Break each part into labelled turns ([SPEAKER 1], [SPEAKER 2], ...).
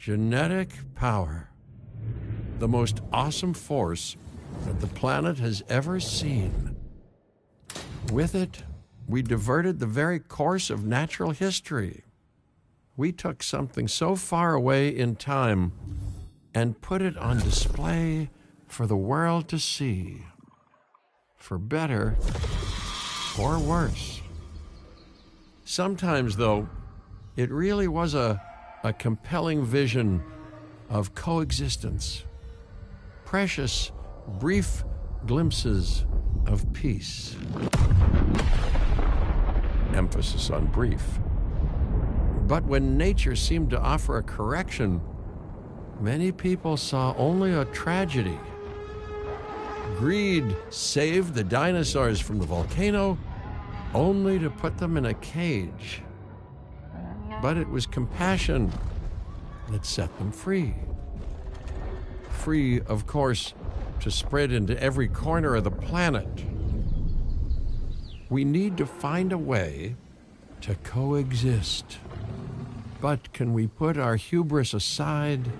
[SPEAKER 1] Genetic power. The most awesome force that the planet has ever seen. With it, we diverted the very course of natural history. We took something so far away in time and put it on display for the world to see. For better or worse. Sometimes, though, it really was a compelling vision of coexistence. Precious, brief glimpses of peace. Emphasis on brief. But when nature seemed to offer a correction, many people saw only a tragedy. Greed saved the dinosaurs from the volcano, only to put them in a cage. But it was compassion that set them free. Free, of course, to spread into every corner of the planet. We need to find a way to coexist. But can we put our hubris aside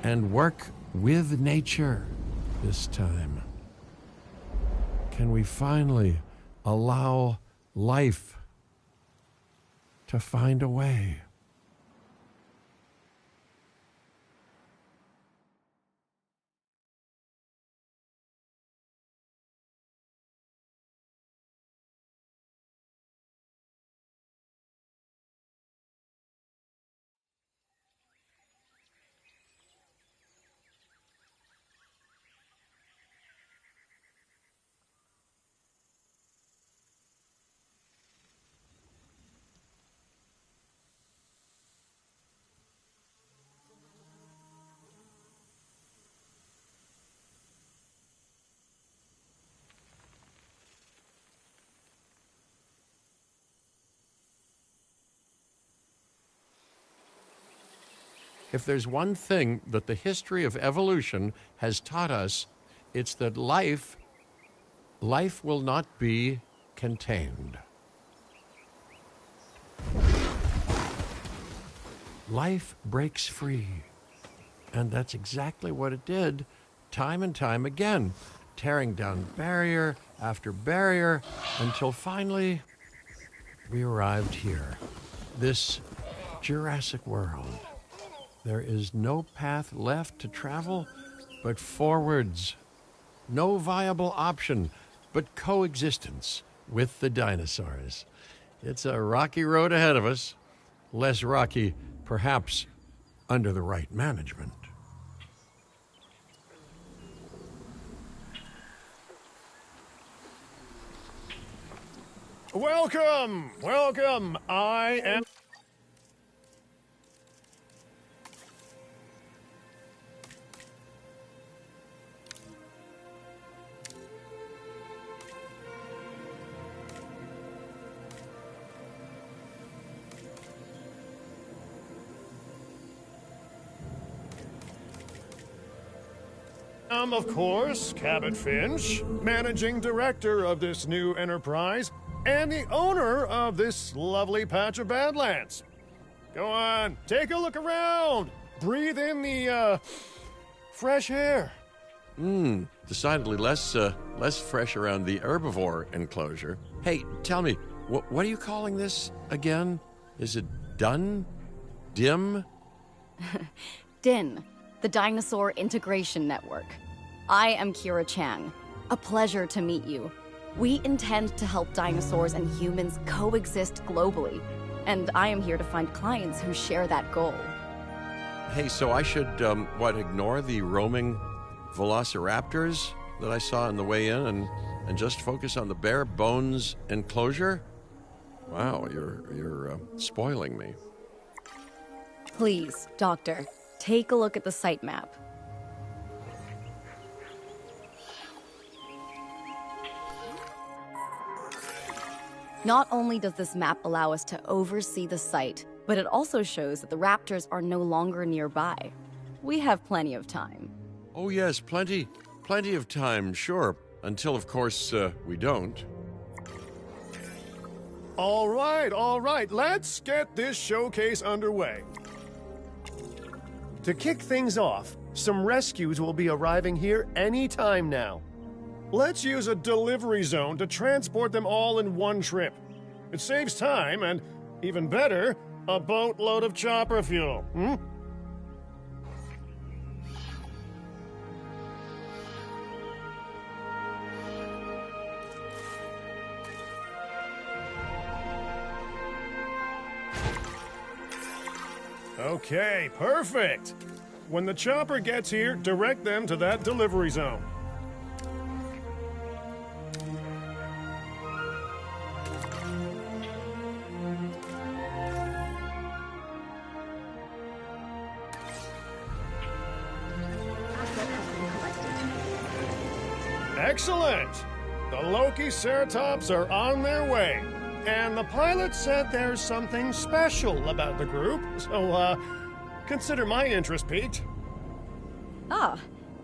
[SPEAKER 1] and work with nature this time? Can we finally allow life to find a way? If there's one thing that the history of evolution has taught us, it's that life will not be contained. Life breaks free. And that's exactly what it did, time and time again, tearing down barrier after barrier, until finally we arrived here, this Jurassic world. There is no path left to travel but forwards. No viable option but coexistence with the dinosaurs. It's a rocky road ahead of us. Less rocky, perhaps, under the right management.
[SPEAKER 2] Welcome! Welcome! I am... of course, Cabot Finch, managing director of this new enterprise, and the owner of this lovely patch of Badlands. Go on, take a look around. Breathe in the, fresh air.
[SPEAKER 1] Decidedly less fresh around the herbivore enclosure. Hey, tell me, what are you calling this again? Is it done? Dim?
[SPEAKER 3] DIN, the Dinosaur Integration Network. I am Kira Chan. A pleasure to meet you. We intend to help dinosaurs and humans coexist globally, and I am here to find clients who share that goal.
[SPEAKER 1] Hey, so I should, ignore the roaming velociraptors that I saw on the way in and just focus on the bare bones enclosure? Wow, you're spoiling me.
[SPEAKER 3] Please, Doctor, take a look at the site map. Not only does this map allow us to oversee the site, but it also shows that the raptors are no longer nearby. We have plenty of time.
[SPEAKER 1] Oh yes, plenty of time, sure. Until, of course, we don't.
[SPEAKER 2] All right, let's get this showcase underway. To kick things off, some rescues will be arriving here any time now. Let's use a delivery zone to transport them all in one trip. It saves time and, even better, a boatload of chopper fuel. Okay, perfect. When the chopper gets here, direct them to that delivery zone. Excellent! The Loki-Ceratops are on their way. And the pilot said there's something special about the group, so, consider my interest piqued.
[SPEAKER 3] Ah,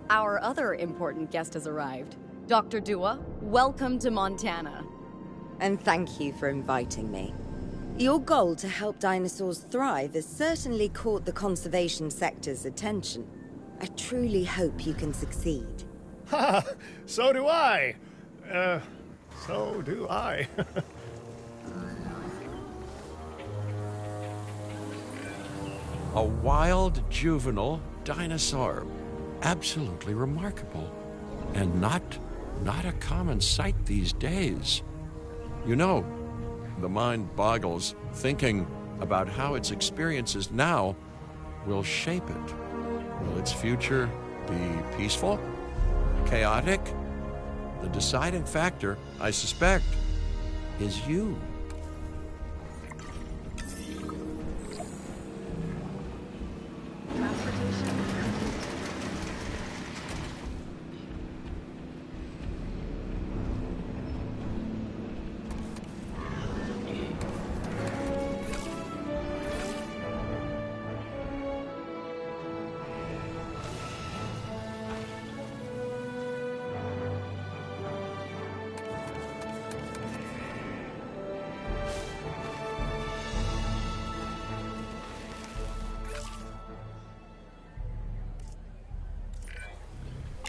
[SPEAKER 3] our other important guest has arrived. Dr. Dua, welcome to Montana.
[SPEAKER 4] And thank you for inviting me. Your goal to help dinosaurs thrive has certainly caught the conservation sector's attention. I truly hope you can succeed.
[SPEAKER 2] Ha! So do I. So do I.
[SPEAKER 1] A wild juvenile dinosaur. Absolutely remarkable. And not a common sight these days. You know, the mind boggles thinking about how its experiences now will shape it. Will its future be peaceful? Chaotic? The deciding factor, I suspect, is you.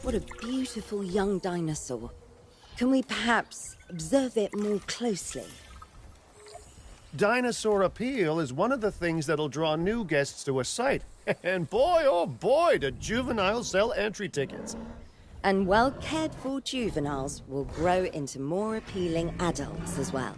[SPEAKER 4] What a beautiful young dinosaur. Can we perhaps observe it more closely?
[SPEAKER 2] Dinosaur appeal is one of the things that'll draw new guests to a site. And boy, oh boy, do juveniles sell entry tickets.
[SPEAKER 4] And well-cared-for juveniles will grow into more appealing adults as well.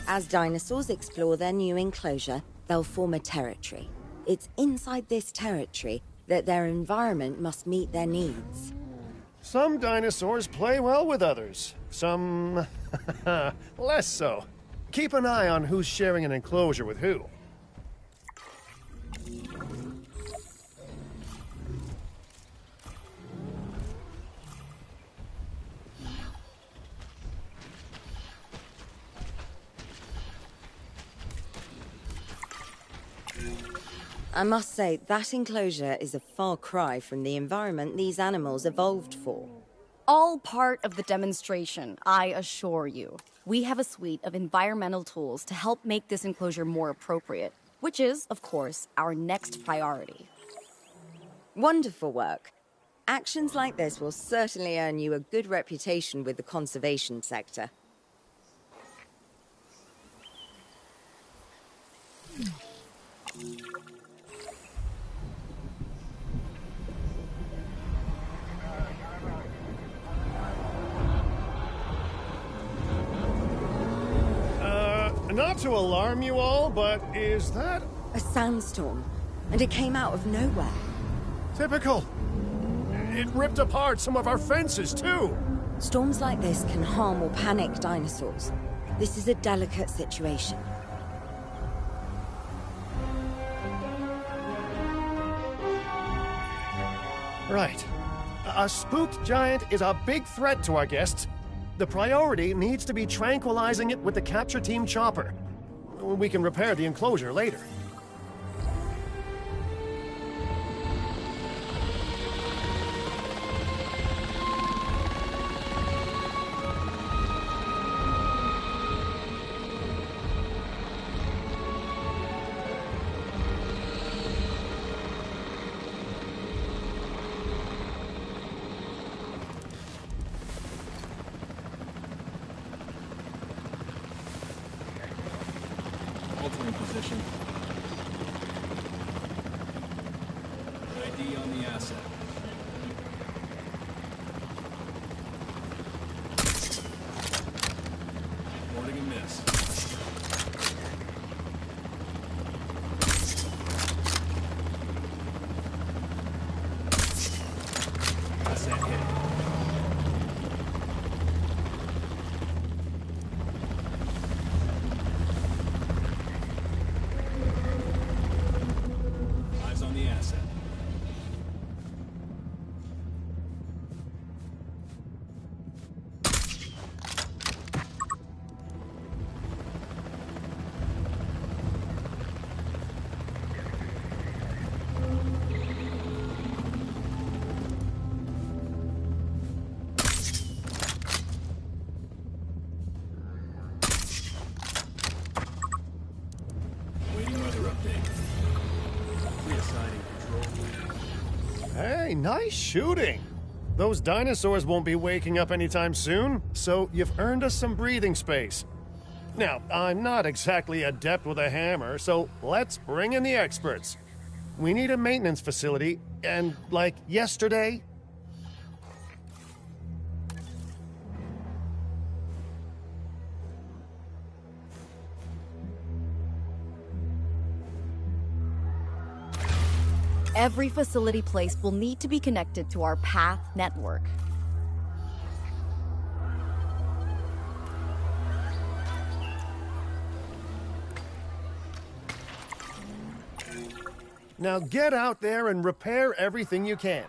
[SPEAKER 4] As dinosaurs explore their new enclosure, they'll form a territory. It's inside this territory that their environment must meet their needs.
[SPEAKER 2] Some dinosaurs play well with others. Some less so. Keep an eye on who's sharing an enclosure with who.
[SPEAKER 4] I must say, that enclosure is a far cry from the environment these animals evolved for.
[SPEAKER 3] All part of the demonstration, I assure you. We have a suite of environmental tools to help make this enclosure more appropriate, which is, of course, our next priority.
[SPEAKER 4] Wonderful work. Actions like this will certainly earn you a good reputation with the conservation sector.
[SPEAKER 2] Not to alarm you all, but is that
[SPEAKER 4] A sandstorm, and it came out of nowhere.
[SPEAKER 2] typical? It ripped apart some of our fences, too.
[SPEAKER 4] Storms like this can harm or panic dinosaurs. This is a delicate situation.
[SPEAKER 2] Right. A spooked giant is a big threat to our guests. The priority needs to be tranquilizing it with the capture team chopper. We can repair the enclosure later.
[SPEAKER 5] asset. Reporting a miss. Asset hit. Eyes on the asset. Waiting weather update. Reassigning control.
[SPEAKER 2] Hey, nice shooting. Those dinosaurs won't be waking up anytime soon, so you've earned us some breathing space. Now, I'm not exactly adept with a hammer, so let's bring in the experts. We need a maintenance facility, and like yesterday.
[SPEAKER 3] Every facility placed will need to be connected to our PATH network.
[SPEAKER 2] Now get out there and repair everything you can.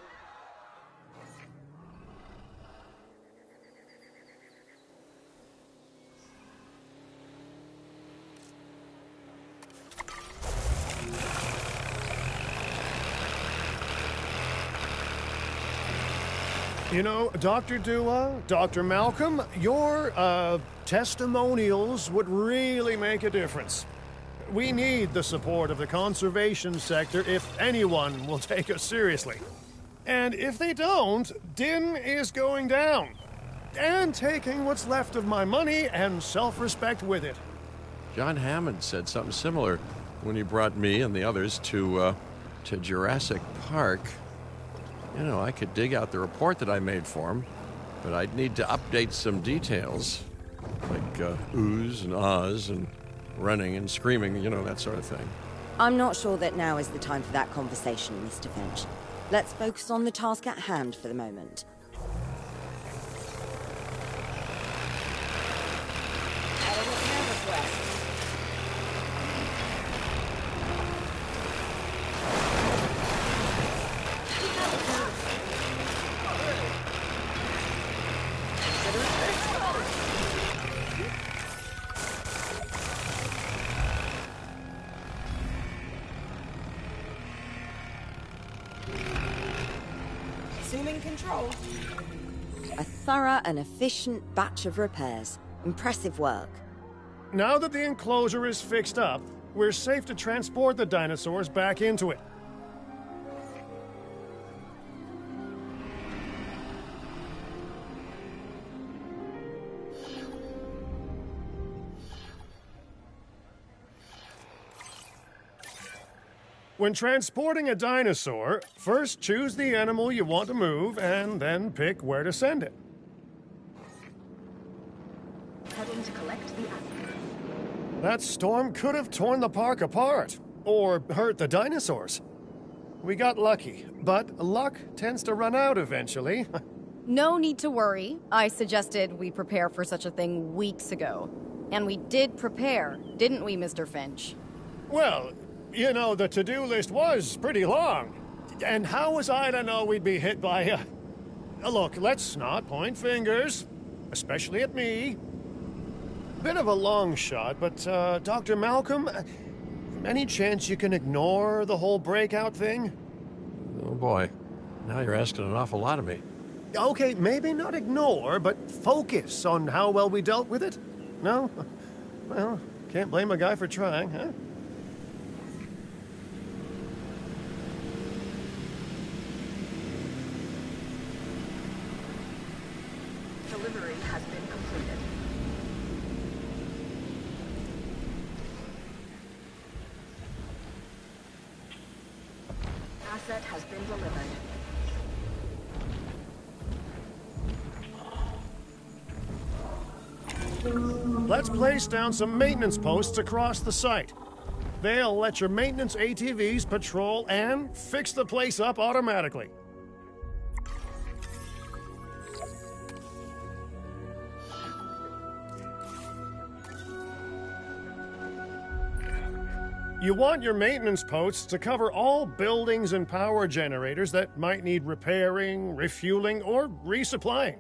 [SPEAKER 2] You know, Dr. Dua, Dr. Malcolm, your testimonials would really make a difference. We need the support of the conservation sector if anyone will take us seriously. And if they don't, Din is going down. And taking what's left of my money and self-respect with it.
[SPEAKER 1] John Hammond said something similar when he brought me and the others to Jurassic Park. You know, I could dig out the report that I made for him, but I'd need to update some details, like oohs and ahs and running and screaming, you know, that sort of thing.
[SPEAKER 4] I'm not sure that now is the time for that conversation, Mr. Finch. Let's focus on the task at hand for the moment. Assuming control. A thorough and efficient batch of repairs. Impressive work.
[SPEAKER 2] Now that the enclosure is fixed up, we're safe to transport the dinosaurs back into it. When transporting a dinosaur, first choose the animal you want to move and then pick where to send it.
[SPEAKER 6] Heading to collect the animal.
[SPEAKER 2] That storm could have torn the park apart, or hurt the dinosaurs. We got lucky, but luck tends to run out eventually.
[SPEAKER 3] No need to worry. I suggested we prepare for such a thing weeks ago. And we did prepare, didn't we, Mr. Finch?
[SPEAKER 2] Well, you know, the to-do list was pretty long. And how was I to know we'd be hit by a... Look, let's not point fingers, especially at me. Bit of a long shot, but, Dr. Malcolm, any chance you can ignore the whole breakout thing?
[SPEAKER 1] Oh boy, now you're asking an awful lot of me.
[SPEAKER 2] Okay, maybe not ignore, but focus on how well we dealt with it? No? Well, can't blame a guy for trying, huh?
[SPEAKER 6] Delivery has been completed. Asset has been delivered.
[SPEAKER 2] Let's place down some maintenance posts across the site. They'll let your maintenance ATVs patrol and fix the place up automatically. You want your maintenance posts to cover all buildings and power generators that might need repairing, refueling, or resupplying.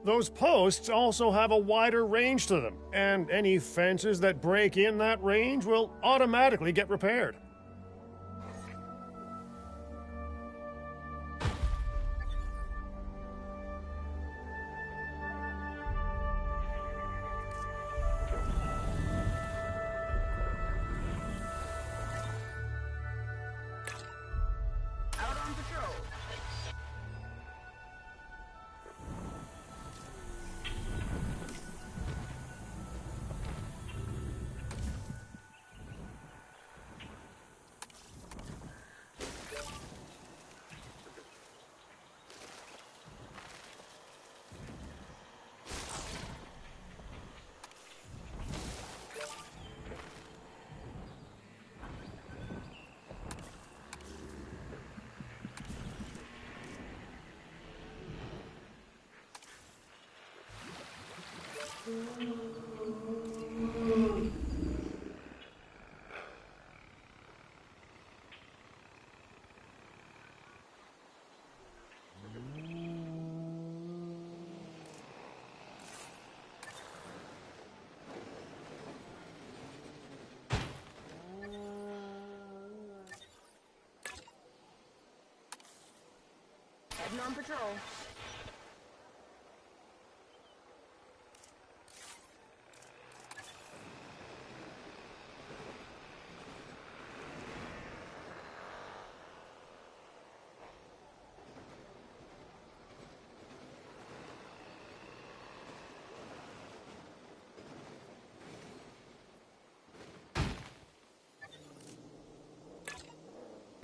[SPEAKER 2] Those posts also have a wider range to them, and any fences that break in that range will automatically get repaired.
[SPEAKER 6] Out on patrol. Heading on patrol.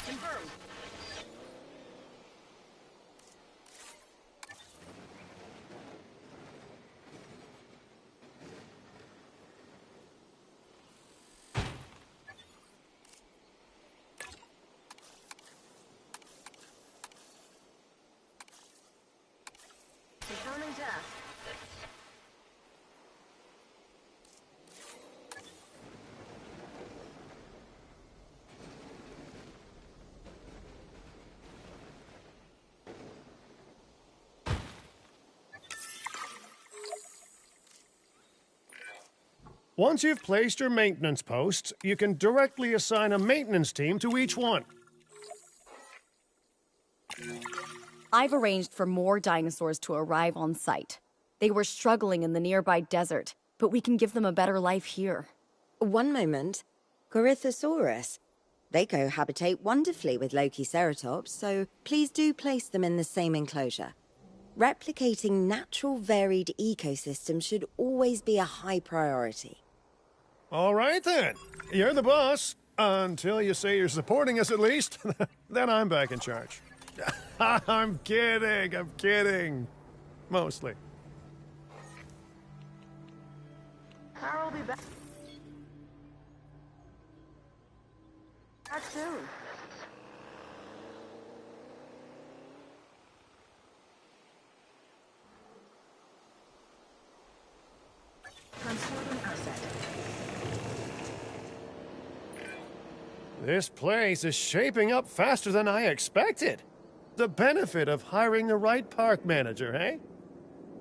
[SPEAKER 6] Confirmed. Confirming task.
[SPEAKER 2] Once you've placed your maintenance posts, you can directly assign a maintenance team to each one.
[SPEAKER 3] I've arranged for more dinosaurs to arrive on site. They were struggling in the nearby desert, but we can give them a better life here.
[SPEAKER 4] One moment. Corythosaurus. They cohabitate wonderfully with Lokiceratops, so please do place them in the same enclosure. Replicating natural varied ecosystems should always be a high priority.
[SPEAKER 2] All right then. You're the boss. Until you say you're supporting us at least. Then I'm back in charge. I'm kidding. Mostly.
[SPEAKER 6] Carl will be back. Back soon. Transporting asset.
[SPEAKER 2] This place is shaping up faster than I expected. The benefit of hiring the right park manager, eh?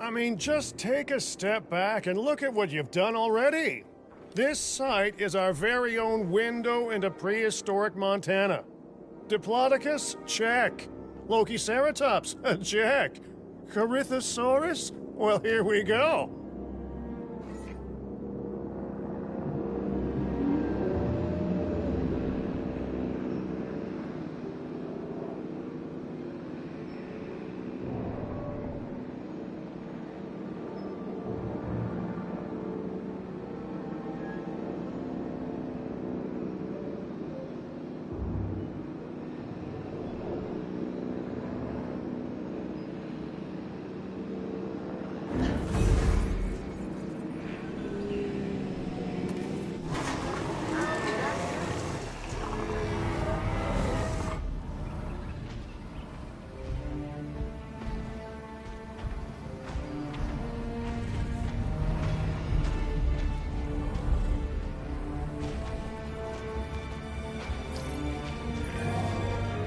[SPEAKER 2] I mean, just take a step back and look at what you've done already. This site is our very own window into prehistoric Montana. Diplodocus? Check. Lokiceratops? Check. Corythosaurus? Well, here we go.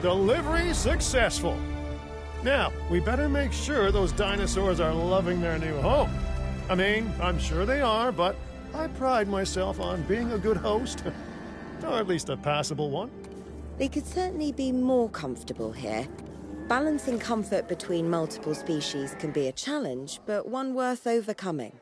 [SPEAKER 2] Delivery successful. Now, we better make sure those dinosaurs are loving their new home. I mean, I'm sure they are, but I pride myself on being a good host. Or at least a passable one.
[SPEAKER 4] They could certainly be more comfortable here. Balancing comfort between multiple species can be a challenge, but one worth overcoming.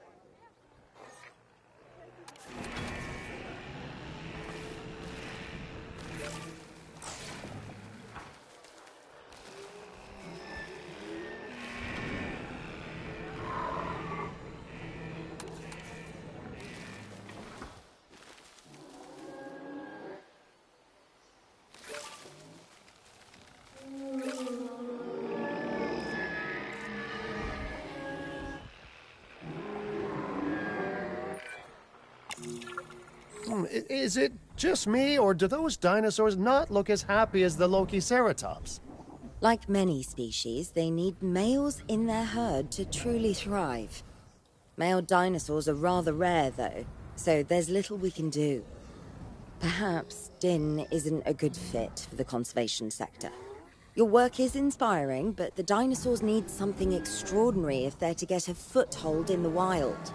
[SPEAKER 2] Is it just me, or do those dinosaurs not look as happy as the Lokiceratops?
[SPEAKER 4] Like many species, they need males in their herd to truly thrive. Male dinosaurs are rather rare, though, so there's little we can do. Perhaps Din isn't a good fit for the conservation sector. Your work is inspiring, but the dinosaurs need something extraordinary if they're to get a foothold in the wild.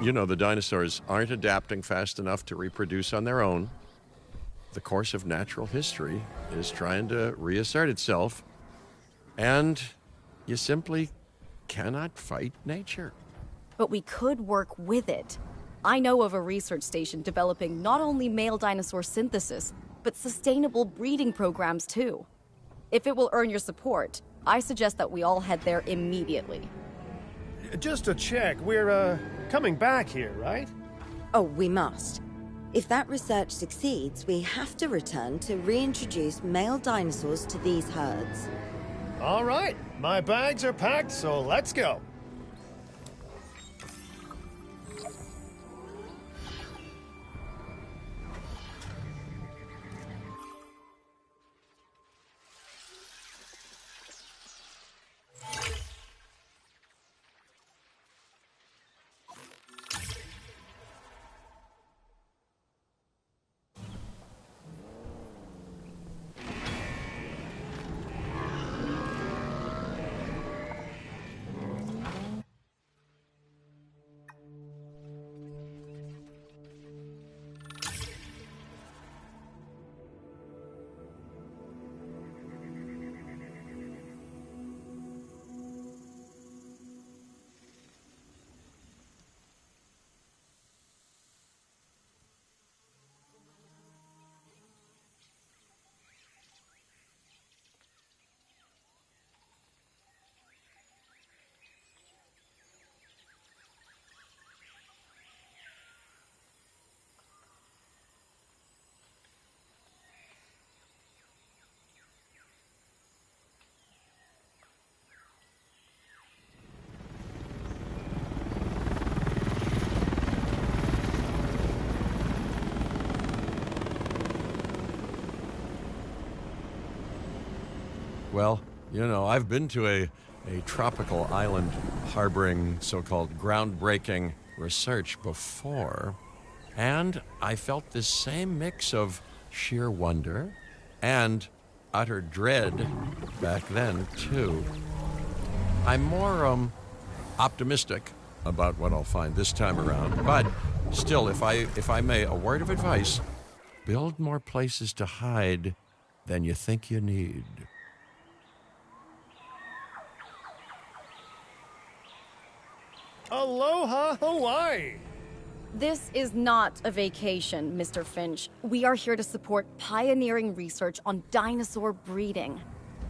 [SPEAKER 1] You know, the dinosaurs aren't adapting fast enough to reproduce on their own. The course of natural history is trying to reassert itself, and you simply cannot fight nature.
[SPEAKER 3] But we could work with it. I know of a research station developing not only male dinosaur synthesis, but sustainable breeding programs too. If it will earn your support, I suggest that we all head there immediately.
[SPEAKER 2] Just to check, we're, coming back here, right?
[SPEAKER 4] Oh, we must. If that research succeeds, we have to return to reintroduce male dinosaurs to these herds.
[SPEAKER 2] All right, my bags are packed, so let's go.
[SPEAKER 1] Well, you know, I've been to a tropical island harboring so-called groundbreaking research before, and I felt this same mix of sheer wonder and utter dread back then, too. I'm more optimistic about what I'll find this time around, but still, if I may, a word of advice: build more places to hide than you think you need.
[SPEAKER 2] Aloha, Hawaii!
[SPEAKER 3] This is not a vacation, Mr. Finch. We are here to support pioneering research on dinosaur breeding.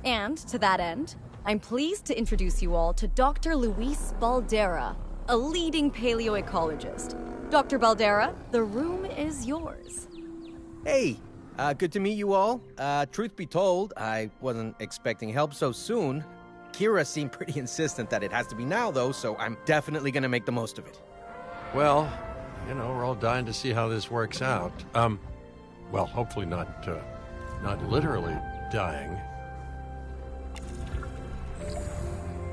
[SPEAKER 3] And to that end, I'm pleased to introduce you all to Dr. Luis Baldera, a leading paleoecologist. Dr. Baldera, the room is yours.
[SPEAKER 7] Hey, good to meet you all. Truth be told, I wasn't expecting help so soon. Kira seemed pretty insistent that it has to be now, though, so I'm definitely gonna make the most of it.
[SPEAKER 1] Well, you know, we're all dying to see how this works out. Well, hopefully not literally dying.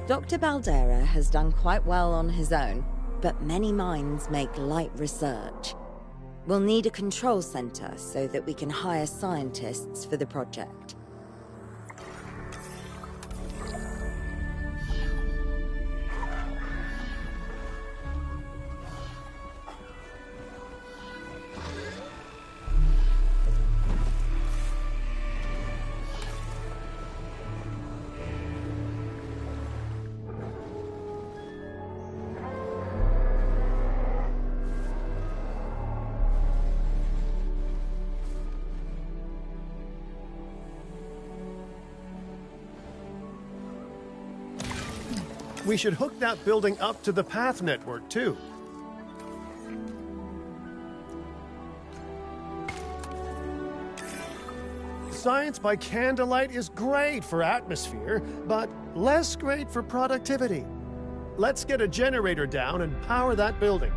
[SPEAKER 4] Dr. Baldera has done quite well on his own, but many minds make light research. We'll need a control center so that we can hire scientists for the project.
[SPEAKER 2] We should hook that building up to the path network, too. Science by candlelight is great for atmosphere, but less great for productivity. Let's get a generator down and power that building.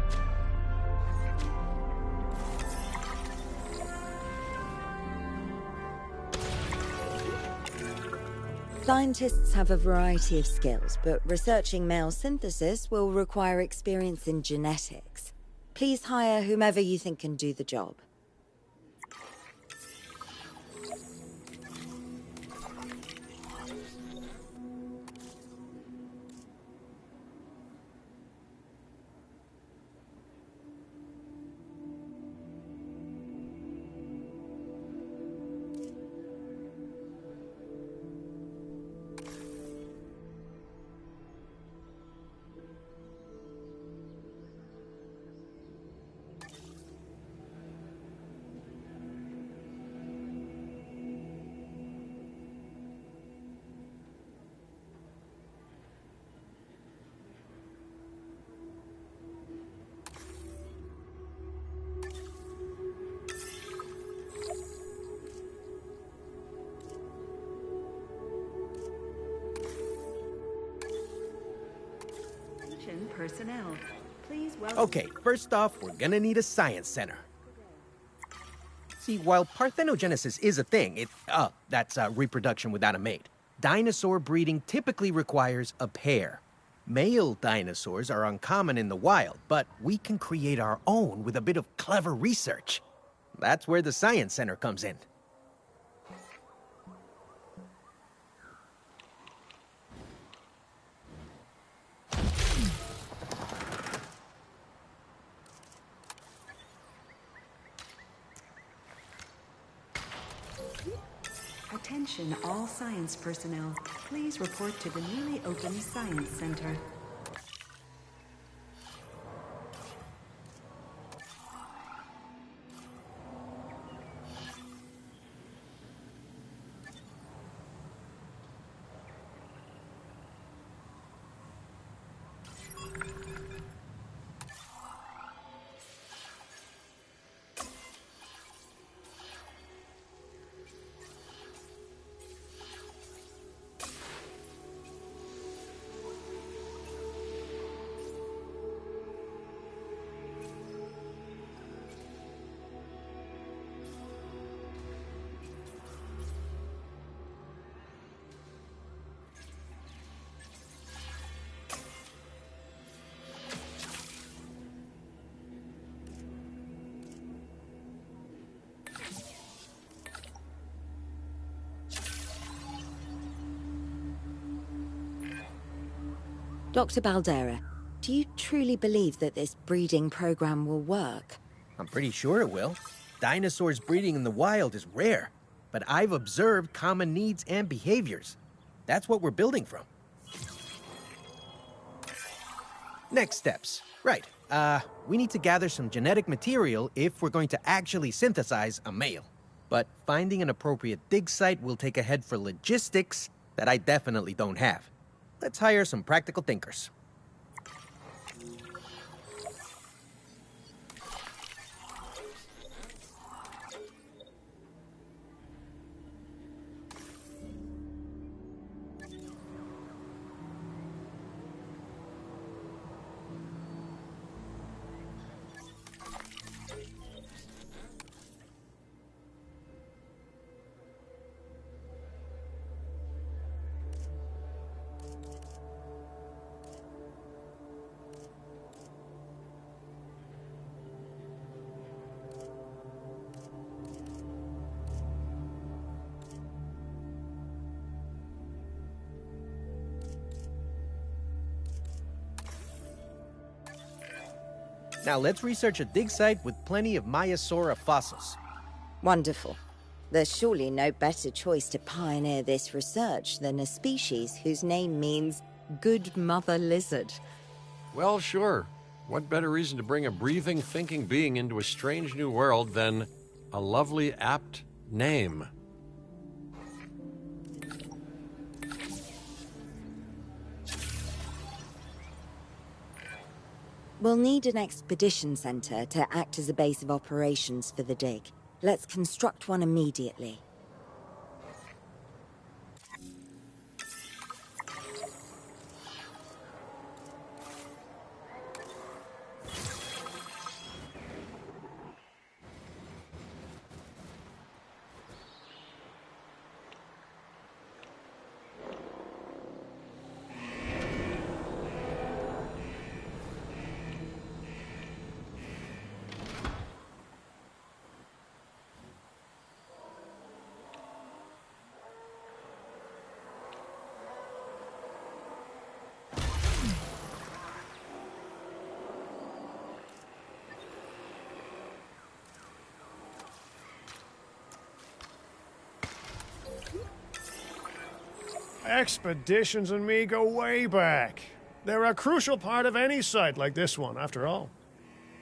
[SPEAKER 4] Scientists have a variety of skills, but researching male synthesis will require experience in genetics. Please hire whomever you think can do the job.
[SPEAKER 6] Personnel, please welcome.
[SPEAKER 7] Okay, first off, we're gonna need a science center. See, while parthenogenesis is a thing, that's reproduction without a mate. Dinosaur breeding typically requires a pair. Male dinosaurs are uncommon in the wild, but we can create our own with a bit of clever research. That's where the science center comes in.
[SPEAKER 6] Attention all science personnel. Please report to the newly opened Science Center.
[SPEAKER 4] Dr. Baldera, do you truly believe that this breeding program will work?
[SPEAKER 7] I'm pretty sure it will. Dinosaurs breeding in the wild is rare, but I've observed common needs and behaviors. That's what we're building from. Next steps. Right. We need to gather some genetic material if we're going to actually synthesize a male. But finding an appropriate dig site will take a head for logistics that I definitely don't have. Let's hire some practical thinkers. Now let's research a dig site with plenty of Maiasaura fossils.
[SPEAKER 4] Wonderful. There's surely no better choice to pioneer this research than a species whose name means good mother lizard.
[SPEAKER 1] Well, sure. What better reason to bring a breathing, thinking being into a strange new world than a lovely, apt name?
[SPEAKER 4] We'll need an expedition center to act as a base of operations for the dig. Let's construct one immediately.
[SPEAKER 2] Expeditions and me go way back. They're a crucial part of any site like this one, after all.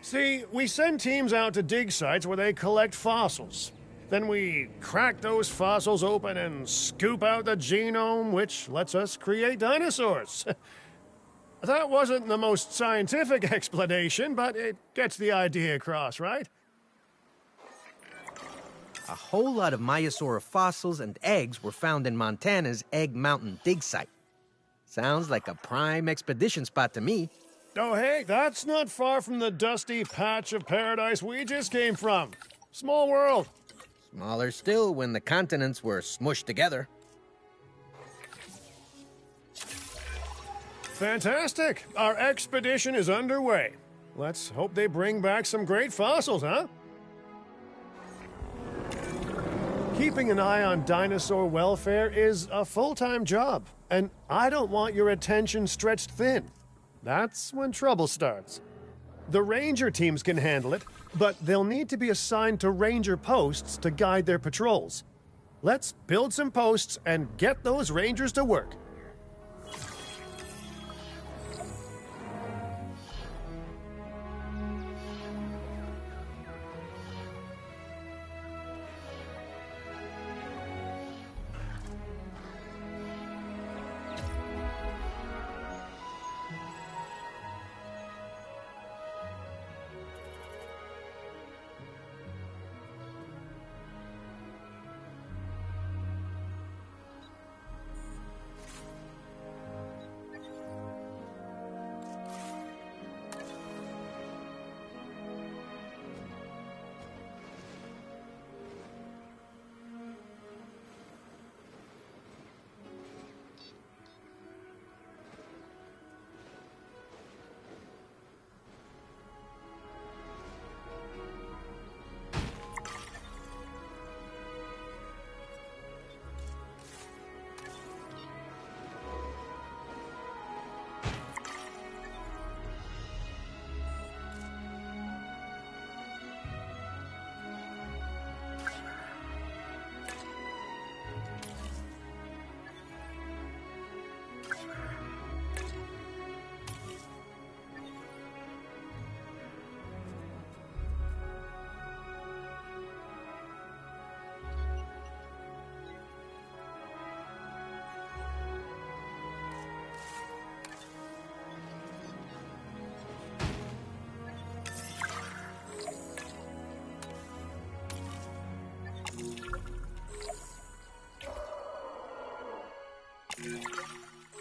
[SPEAKER 2] See, we send teams out to dig sites where they collect fossils. Then we crack those fossils open and scoop out the genome, which lets us create dinosaurs. That wasn't the most scientific explanation, but it gets the idea across, right?
[SPEAKER 7] A whole lot of Maiasaura fossils and eggs were found in Montana's Egg Mountain dig site. Sounds like a prime expedition spot to me.
[SPEAKER 2] Oh, hey, that's not far from the dusty patch of paradise we just came from. Small world.
[SPEAKER 7] Smaller still when the continents were smushed together.
[SPEAKER 2] Fantastic. Our expedition is underway. Let's hope they bring back some great fossils, huh? Keeping an eye on dinosaur welfare is a full-time job, and I don't want your attention stretched thin. That's when trouble starts. The ranger teams can handle it, but they'll need to be assigned to ranger posts to guide their patrols. Let's build some posts and get those rangers to work.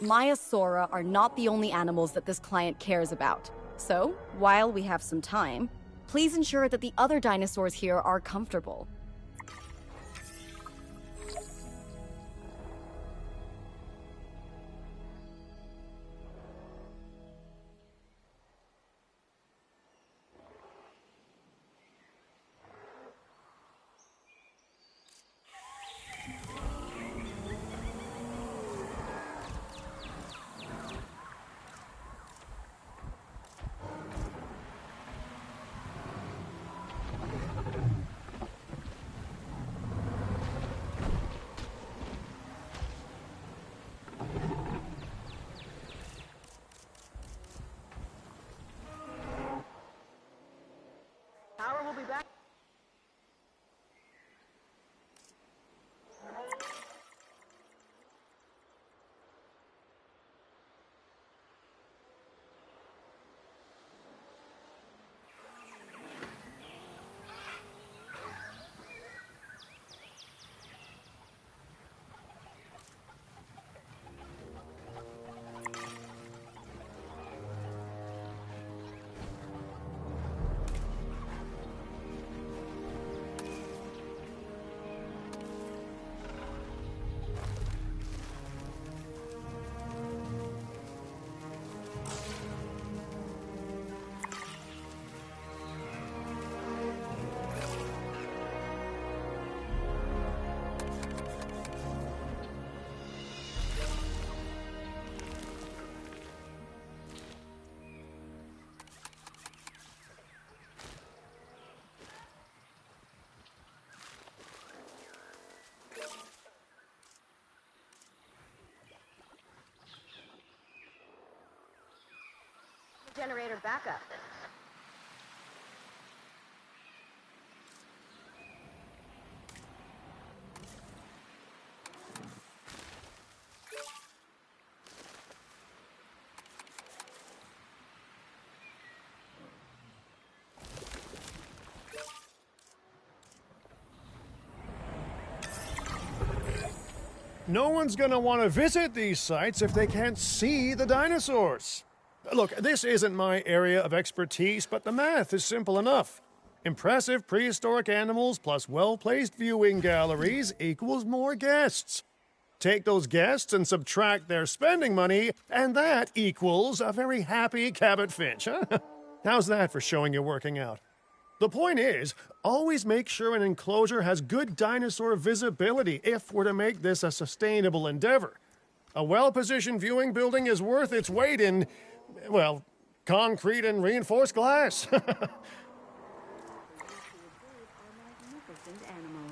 [SPEAKER 3] Maiasaura are not the only animals that this client cares about. So, while we have some time, please ensure that the other dinosaurs here are comfortable.
[SPEAKER 8] generator backup.
[SPEAKER 2] No one's gonna want to visit these sites if they can't see the dinosaurs. Look, this isn't my area of expertise, but the math is simple enough. Impressive prehistoric animals plus well-placed viewing galleries equals more guests. Take those guests and subtract their spending money, and that equals a very happy Cabot Finch, huh? How's that for showing you working out? The point is, always make sure an enclosure has good dinosaur visibility if we're to make this a sustainable endeavor. A well-positioned viewing building is worth its weight in, well, concrete and reinforced glass.
[SPEAKER 6] Magnificent animals.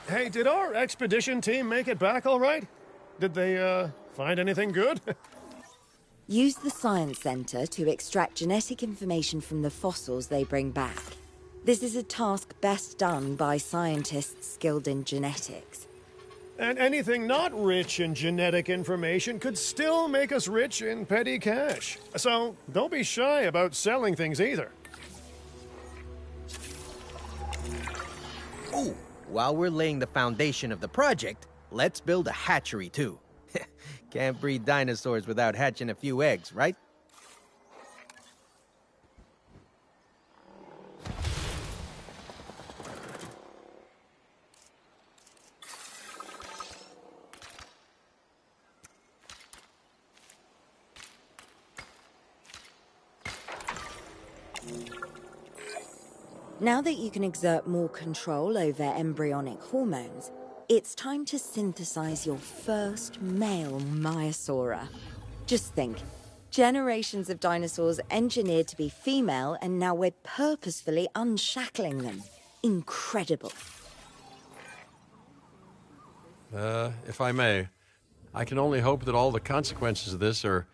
[SPEAKER 2] Hey, did our expedition team make it back all right? Did they, find anything good?
[SPEAKER 4] Use the Science Center to extract genetic information from the fossils they bring back. This is a task best done by scientists skilled in genetics.
[SPEAKER 2] And anything not rich in genetic information could still make us rich in petty cash. So don't be shy about selling things either.
[SPEAKER 7] Ooh, while we're laying the foundation of the project, let's build a hatchery too. Can't breed dinosaurs without hatching a few eggs, right?
[SPEAKER 4] Now that you can exert more control over embryonic hormones, it's time to synthesize your first male Maiasaura. Just think, generations of dinosaurs engineered to be female, and now we're purposefully unshackling them. Incredible.
[SPEAKER 1] If I may, I can only hope that all the consequences of this are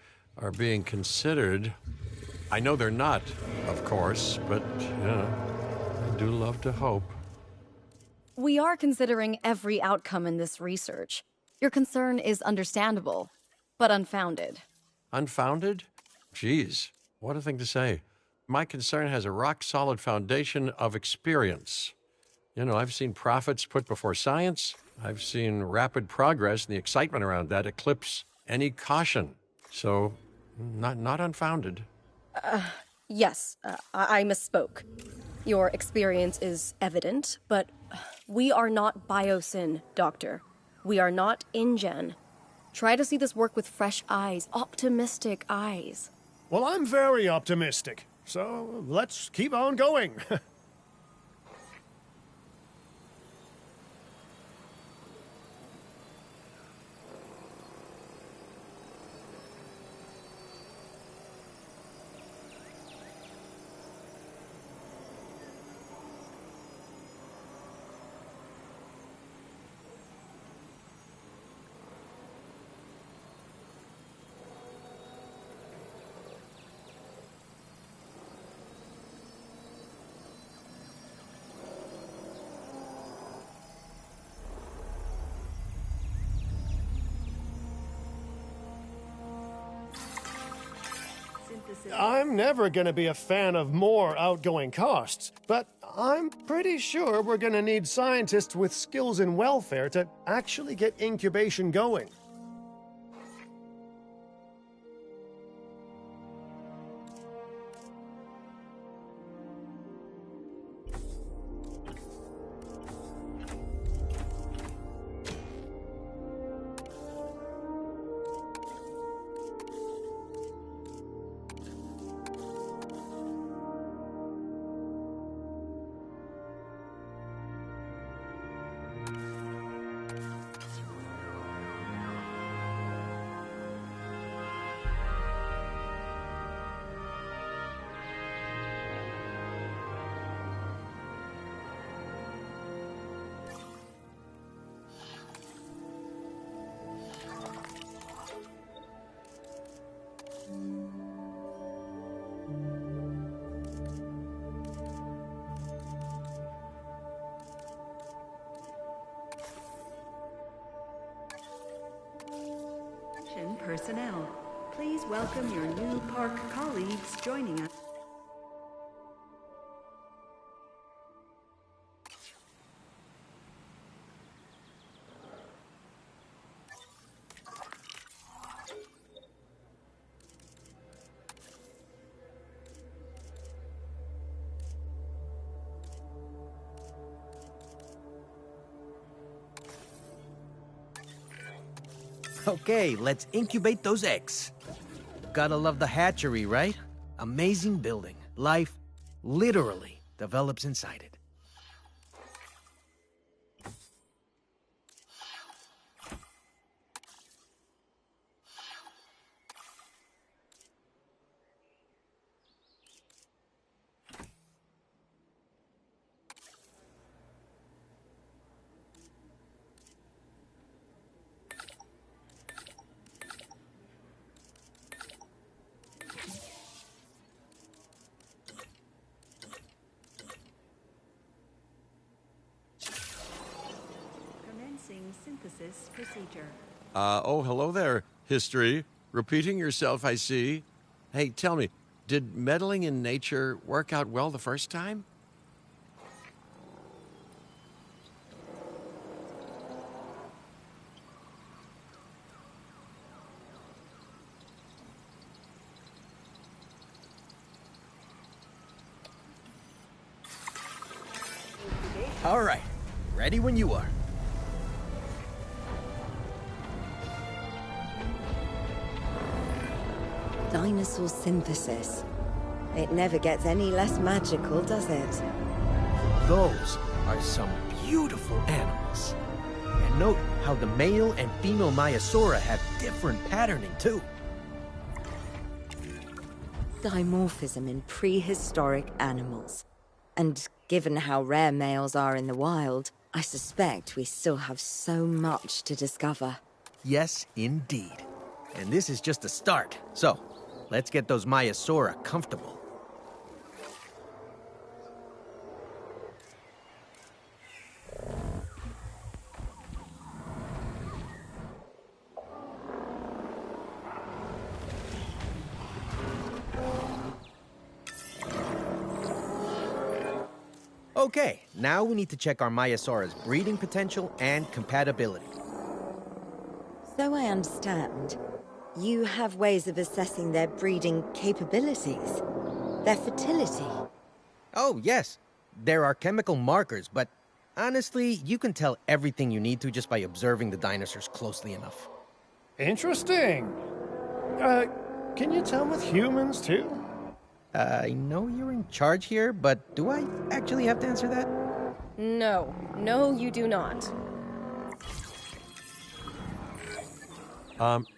[SPEAKER 1] being considered. I know they're not, of course, but, you know, I do love to hope.
[SPEAKER 3] We are considering every outcome in this research. Your concern is understandable, but unfounded.
[SPEAKER 1] Unfounded? Geez, what a thing to say. My concern has a rock-solid foundation of experience. You know, I've seen profits put before science. I've seen rapid progress, and the excitement around that eclipse any caution. So, not unfounded.
[SPEAKER 3] Yes, I misspoke. Your experience is evident, but we are not Biosyn, Doctor. We are not InGen. Try to see this work with fresh eyes, optimistic eyes.
[SPEAKER 2] Well, I'm very optimistic, so let's keep on going. I'm never going to be a fan of more outgoing costs, but I'm pretty sure we're going to need scientists with skills in welfare to actually get incubation going.
[SPEAKER 6] personnel. Please welcome your new park colleagues joining us.
[SPEAKER 7] Okay, let's incubate those eggs. Gotta love the hatchery, right? Amazing building. Life literally develops inside it.
[SPEAKER 6] Commencing synthesis procedure.
[SPEAKER 1] Oh, hello there, history. Repeating yourself, I see. Hey, tell me, did meddling in nature work out well the first time?
[SPEAKER 7] All right, ready when you are.
[SPEAKER 4] Dinosaur synthesis. It never gets any less magical, does it?
[SPEAKER 7] Those are some beautiful animals. And note how the male and female Maiasaura have different patterning, too.
[SPEAKER 4] Dimorphism in prehistoric animals. And given how rare males are in the wild, I suspect we still have so much to discover.
[SPEAKER 7] Yes, indeed. And this is just a start. So, let's get those Maiasaura comfortable. Okay, now we need to check our Maiasaura's breeding potential and compatibility.
[SPEAKER 4] So I understand, you have ways of assessing their breeding capabilities, their fertility.
[SPEAKER 7] Oh, yes. There are chemical markers, but honestly, you can tell everything you need to just by observing the dinosaurs closely enough.
[SPEAKER 2] Interesting. Can you tell with humans too?
[SPEAKER 7] I know you're in charge here, but do I actually have to answer that?
[SPEAKER 8] No, you do not.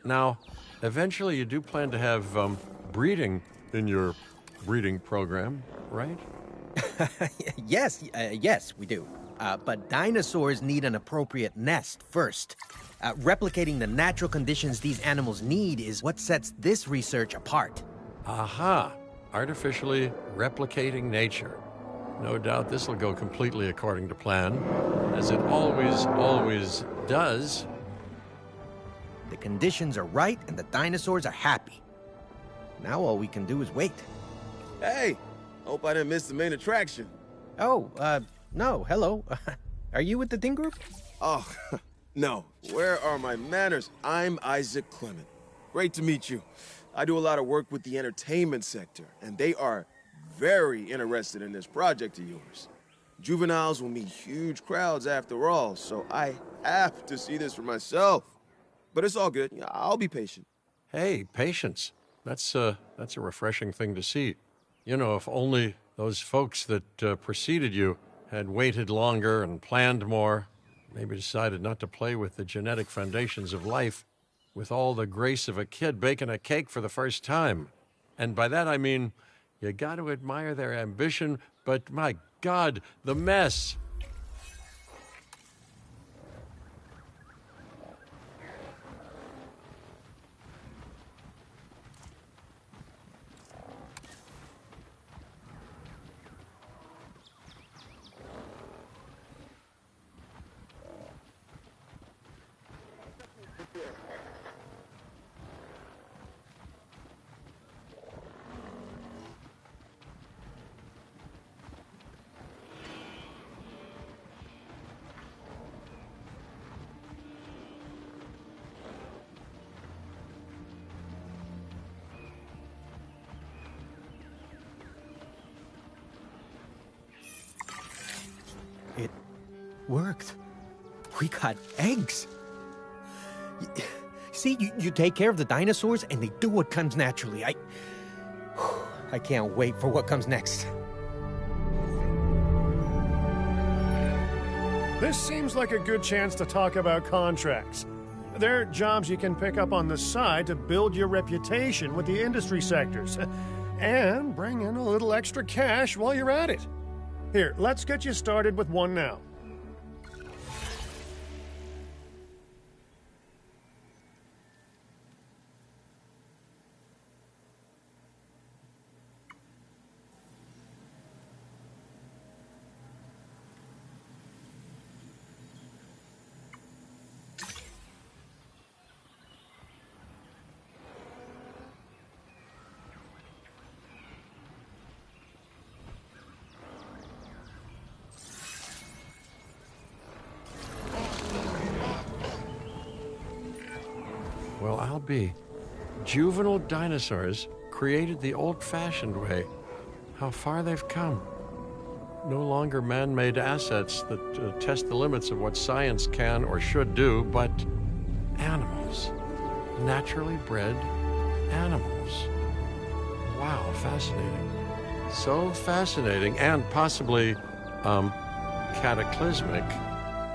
[SPEAKER 1] Now, eventually you do plan to have breeding in your breeding program, right?
[SPEAKER 7] Yes, we do. But dinosaurs need an appropriate nest first. Replicating the natural conditions these animals need is what sets this research apart.
[SPEAKER 1] Aha! Artificially replicating nature. No doubt this will go completely according to plan, as it always does.
[SPEAKER 7] The conditions are right and the dinosaurs are happy. Now all we can do is wait.
[SPEAKER 9] Hey, hope I didn't miss the main attraction.
[SPEAKER 7] Oh, no, hello. Are you with the Ding Group?
[SPEAKER 9] Oh, no. Where are my manners? I'm Isaac Clement. Great to meet you. I do a lot of work with the entertainment sector, and they are very interested in this project of yours. Juveniles will meet huge crowds after all, so I have to see this for myself. But it's all good. I'll be patient.
[SPEAKER 1] Hey, patience. That's a refreshing thing to see. You know, if only those folks that preceded you had waited longer and planned more, maybe decided not to play with the genetic foundations of life with all the grace of a kid baking a cake for the first time. And by that I mean, you got to admire their ambition, but my God, the mess.
[SPEAKER 7] worked. We got eggs. See, you take care of the dinosaurs and they do what comes naturally. I can't wait for what comes next.
[SPEAKER 2] This seems like a good chance to talk about contracts. They're jobs you can pick up on the side to build your reputation with the industry sectors. And bring in a little extra cash while you're at it. Here, let's get you started with one now.
[SPEAKER 1] Well, I'll be. Juvenile dinosaurs created the old-fashioned way. How far they've come. No longer man-made assets that test the limits of what science can or should do, but animals. Naturally bred animals. Wow, fascinating. So fascinating and possibly, cataclysmic.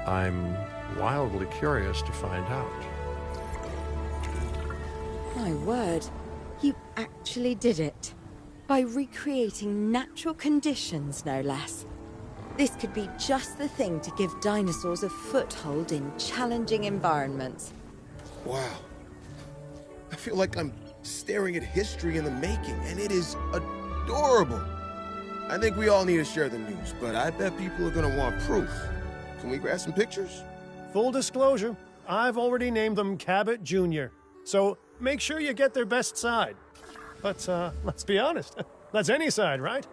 [SPEAKER 1] I'm wildly curious to find out.
[SPEAKER 4] My word, you actually did it. By recreating natural conditions, no less. This could be just the thing to give dinosaurs a foothold in challenging environments.
[SPEAKER 9] Wow. I feel like I'm staring at history in the making, and it is adorable. I think we all need to share the news, but I bet people are gonna want proof. Can we grab some pictures?
[SPEAKER 2] Full disclosure, I've already named them Cabot Jr., so make sure you get their best side. But, let's be honest, that's any side, right?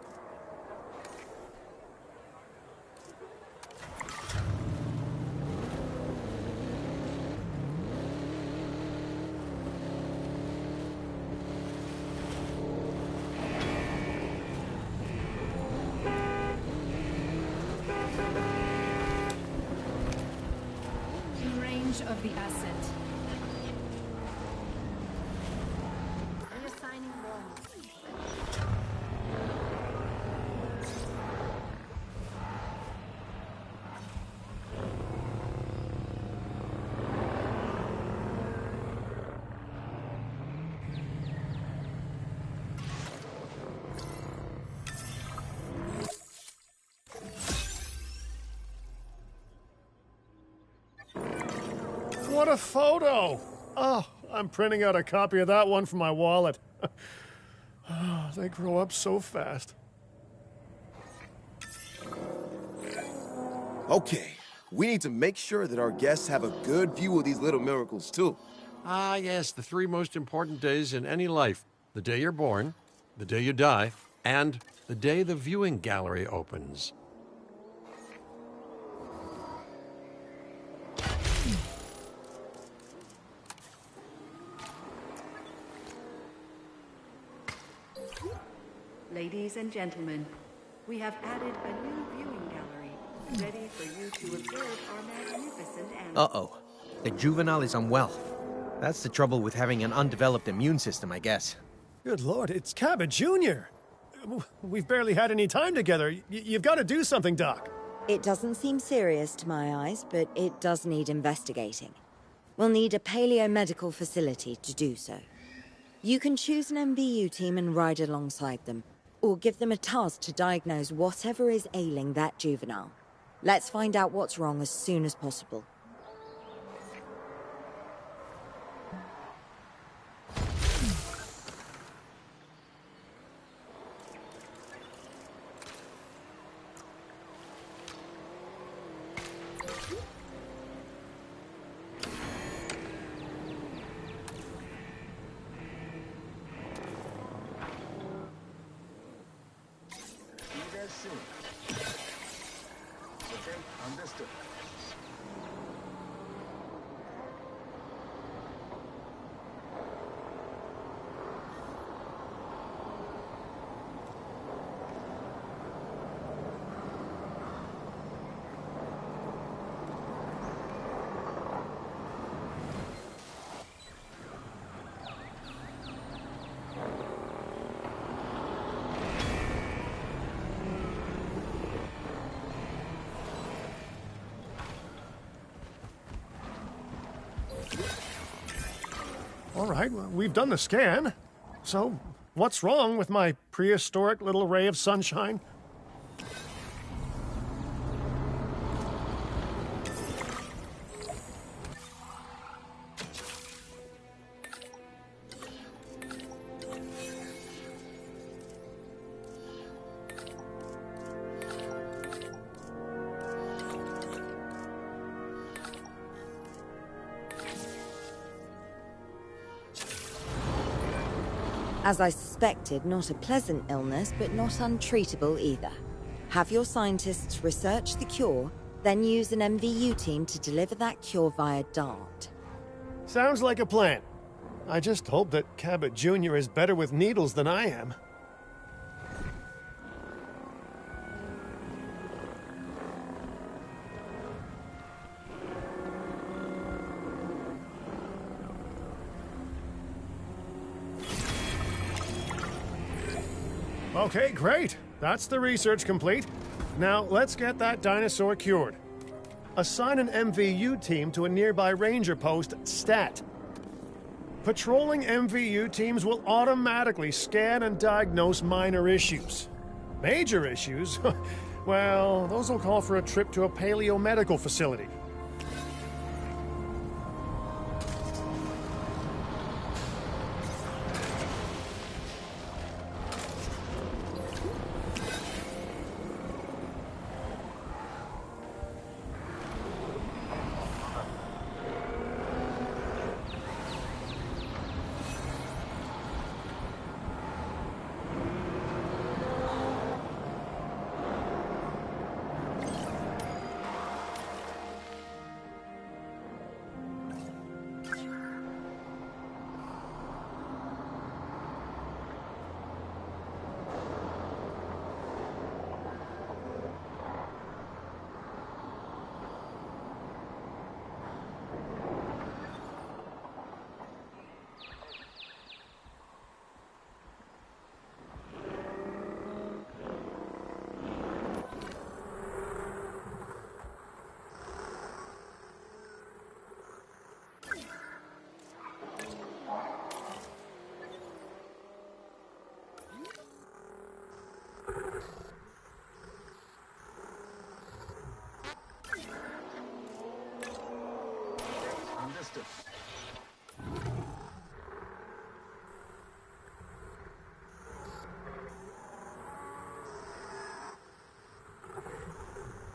[SPEAKER 10] Range of the asset. Reassigning
[SPEAKER 2] What a photo! Oh, I'm printing out a copy of that one from my wallet. Oh, they grow up so fast.
[SPEAKER 9] Okay, we need to make sure that our guests have a good view of these little miracles, too.
[SPEAKER 1] Ah, yes, the three most important days in any life. The day you're born, the day you die, and the day the viewing gallery opens.
[SPEAKER 6] Ladies and gentlemen, we have added a new viewing gallery, ready for you to observe our magnificent animals.
[SPEAKER 7] Uh-oh. The juvenile is unwell. That's the trouble with having an undeveloped immune system, I guess.
[SPEAKER 2] Good Lord, it's Cabot Jr. We've barely had any time together. You've got to do something, Doc.
[SPEAKER 4] It doesn't seem serious to my eyes, but it does need investigating. We'll need a paleomedical facility to do so. You can choose an MVU team and ride alongside them, or give them a task to diagnose whatever is ailing that juvenile. Let's find out what's wrong as soon as possible.
[SPEAKER 2] All right, well, we've done the scan. So, what's wrong with my prehistoric little ray of sunshine?
[SPEAKER 4] As I suspected, not a pleasant illness, but not untreatable either. Have your scientists research the cure, then use an MVU team to deliver that cure via DART.
[SPEAKER 2] Sounds like a plan. I just hope that Cabot Jr. is better with needles than I am. Okay, great. That's the research complete. Now, let's get that dinosaur cured. Assign an MVU team to a nearby ranger post, STAT. Patrolling MVU teams will automatically scan and diagnose minor issues. Major issues? Well, those will call for a trip to a paleomedical facility.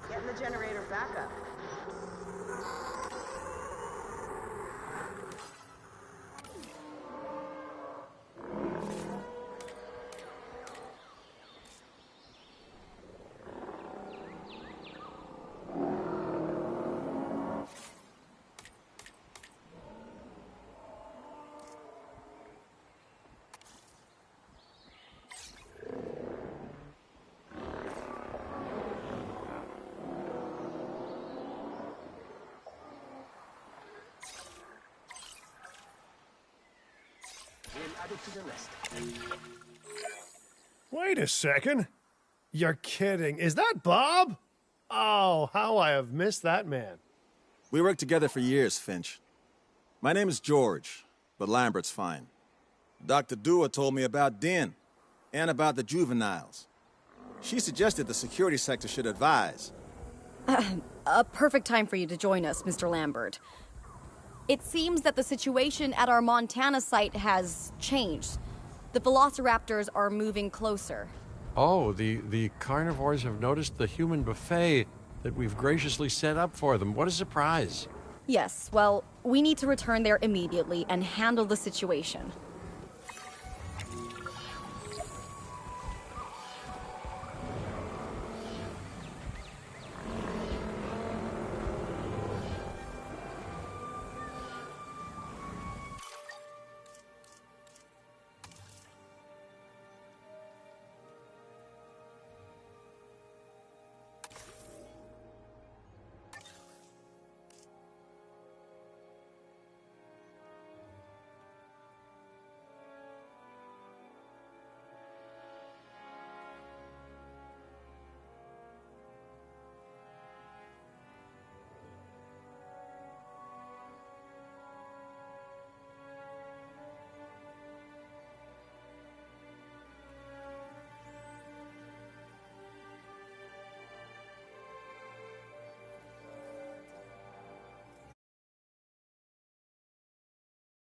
[SPEAKER 10] Getting the generator back up.
[SPEAKER 2] Wait a second. You're kidding. Is that Bob? Oh, how I have missed that man.
[SPEAKER 11] We worked together for years, Finch. My name is George, but Lambert's fine. Dr. Dua told me about Din, and about the juveniles. She suggested the security sector should advise.
[SPEAKER 3] A perfect time for you to join us, Mr. Lambert. It seems that the situation at our Montana site has changed. The velociraptors are moving closer.
[SPEAKER 1] Oh, the carnivores have noticed the human buffet that we've graciously set up for them. What a surprise.
[SPEAKER 3] Yes, well, we need to return there immediately and handle the situation.